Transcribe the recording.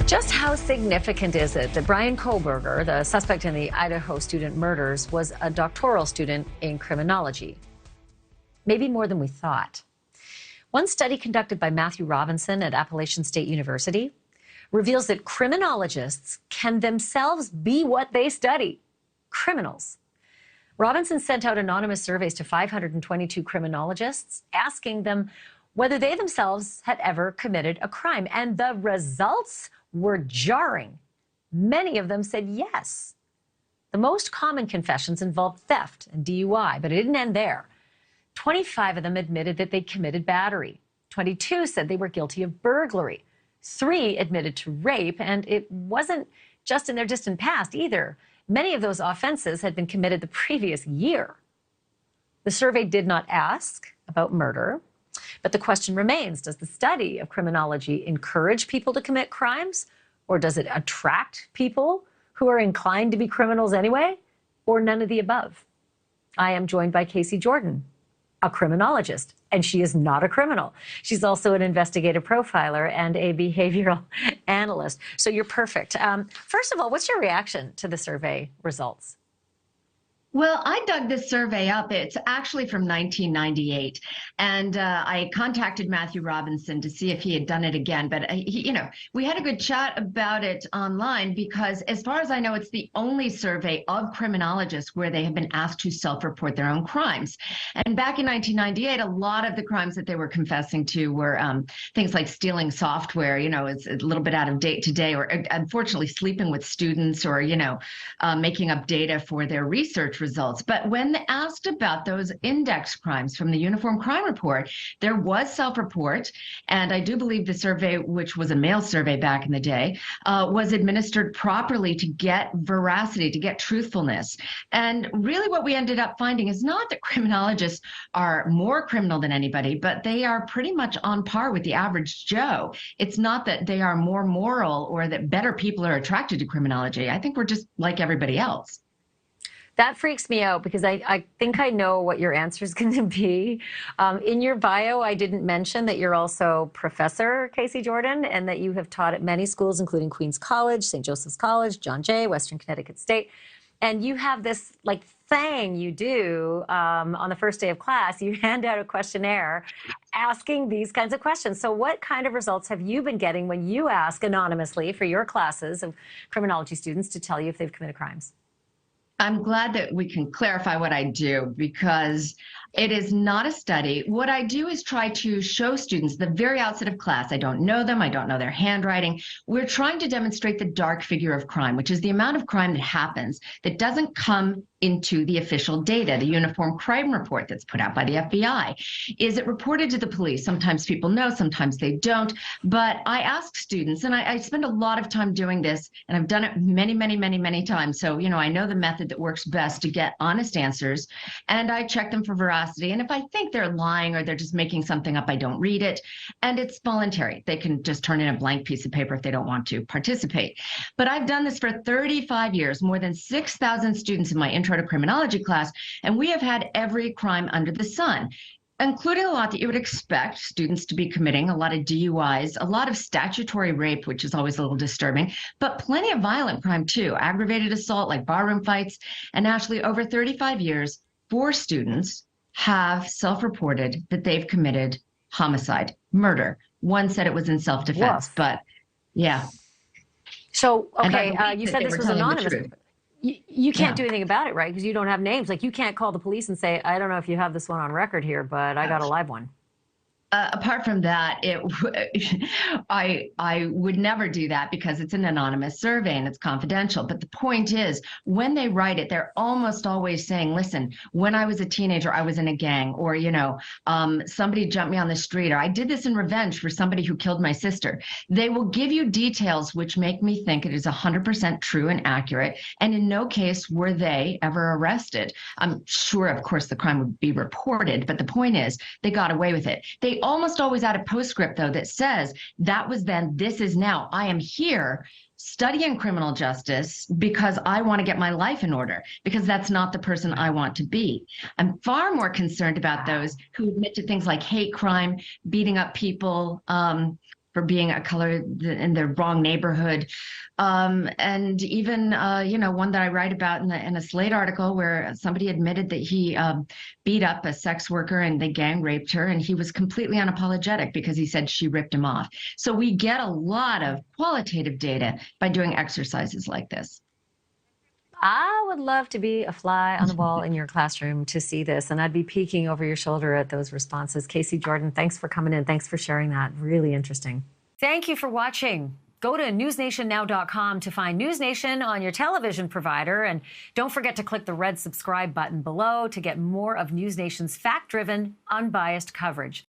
Just how significant is it that Bryan Kohberger, the suspect in the Idaho student murders, was a doctoral student in criminology? Maybe more than we thought. One study conducted by Matthew Robinson at Appalachian State University reveals that criminologists can themselves be what they study: criminals. Robinson sent out anonymous surveys to 522 criminologists, asking them whether they themselves had ever committed a crime. And the results were jarring. Many of them said yes. The most common confessions involved theft and DUI, but it didn't end there. 25 of them admitted that they committed battery. 22 said they were guilty of burglary. 3 admitted to rape, and it wasn't just in their distant past either. Many of those offenses had been committed the previous year. The survey did not ask about murder, but the question remains: does the study of criminology encourage people to commit crimes, or does it attract people who are inclined to be criminals anyway, or none of the above? I am joined by Casey Jordan, a criminologist, and she is not a criminal. She's also an investigative profiler and a behavioral analyst. So you're perfect. First of all, what's your reaction to the survey results? Well, I dug this survey up. It's actually from 1998. And I contacted Matthew Robinson to see if he had done it again. But, we had a good chat about it online because, as far as I know, it's the only survey of criminologists where they have been asked to self-report their own crimes. And back in 1998, a lot of the crimes that they were confessing to were things like stealing software, it's a little bit out of date today, or unfortunately sleeping with students, or, making up data for their research results. But when asked about those index crimes from the Uniform Crime Report, there was self-report. And I do believe the survey, which was a mail survey back in the day, was administered properly to get veracity, to get truthfulness. And really what we ended up finding is not that criminologists are more criminal than anybody, but they are pretty much on par with the average Joe. It's not that they are more moral or that better people are attracted to criminology. I think we're just like everybody else. That freaks me out because I think I know what your answer is going to be. In your bio, I didn't mention that you're also Professor Casey Jordan and that you have taught at many schools, including Queens College, St. Joseph's College, John Jay, Western Connecticut State. And you have this thing you do on the first day of class. You hand out a questionnaire asking these kinds of questions. So what kind of results have you been getting when you ask anonymously for your classes of criminology students to tell you if they've committed crimes? I'm glad that we can clarify what I do, because it is not a study. What I do is try to show students the very outset of class. I don't know them. I don't know their handwriting. We're trying to demonstrate the dark figure of crime, which is the amount of crime that happens that doesn't come into the official data, the Uniform Crime Report that's put out by the FBI. Is it reported to the police? Sometimes people know, sometimes they don't. But I ask students, and I spend a lot of time doing this, and I've done it many, many, many, many times. So, I know the method that works best to get honest answers, and I check them for veracity. And if I think they're lying or they're just making something up, I don't read it. And it's voluntary. They can just turn in a blank piece of paper if they don't want to participate. But I've done this for 35 years, more than 6,000 students in my Intro to Criminology class, and we have had every crime under the sun, including a lot that you would expect students to be committing, a lot of DUIs, a lot of statutory rape, which is always a little disturbing, but plenty of violent crime too, aggravated assault like barroom fights. And Ashleigh, over 35 years, 4 students have self-reported that they've committed homicide, murder. One said it was in self-defense, but yeah. So, okay, you said this was anonymous. You can't do anything about it, right? Because you don't have names. You can't call the police and say, I don't know if you have this one on record here, but I got a live one. Apart from that, I would never do that because it's an anonymous survey and it's confidential. But the point is, when they write it, they're almost always saying, listen, when I was a teenager, I was in a gang, or, somebody jumped me on the street, or I did this in revenge for somebody who killed my sister. They will give you details which make me think it is 100% true and accurate. And in no case were they ever arrested. I'm sure, of course, the crime would be reported, but the point is they got away with it. They almost always add a postscript, though, that says, that was then, this is now. I am here studying criminal justice because I want to get my life in order, because that's not the person I want to be. I'm far more concerned about those who admit to things like hate crime, beating up people, for being a color in the wrong neighborhood. And even, one that I write about in a Slate article where somebody admitted that he beat up a sex worker and they gang raped her, and he was completely unapologetic because he said she ripped him off. So we get a lot of qualitative data by doing exercises like this. I would love to be a fly on the wall in your classroom to see this, and I'd be peeking over your shoulder at those responses. Casey Jordan, thanks for coming in. Thanks for sharing that. Really interesting. Thank you for watching. Go to newsnationnow.com to find NewsNation on your television provider, and don't forget to click the red subscribe button below to get more of NewsNation's fact-driven, unbiased coverage.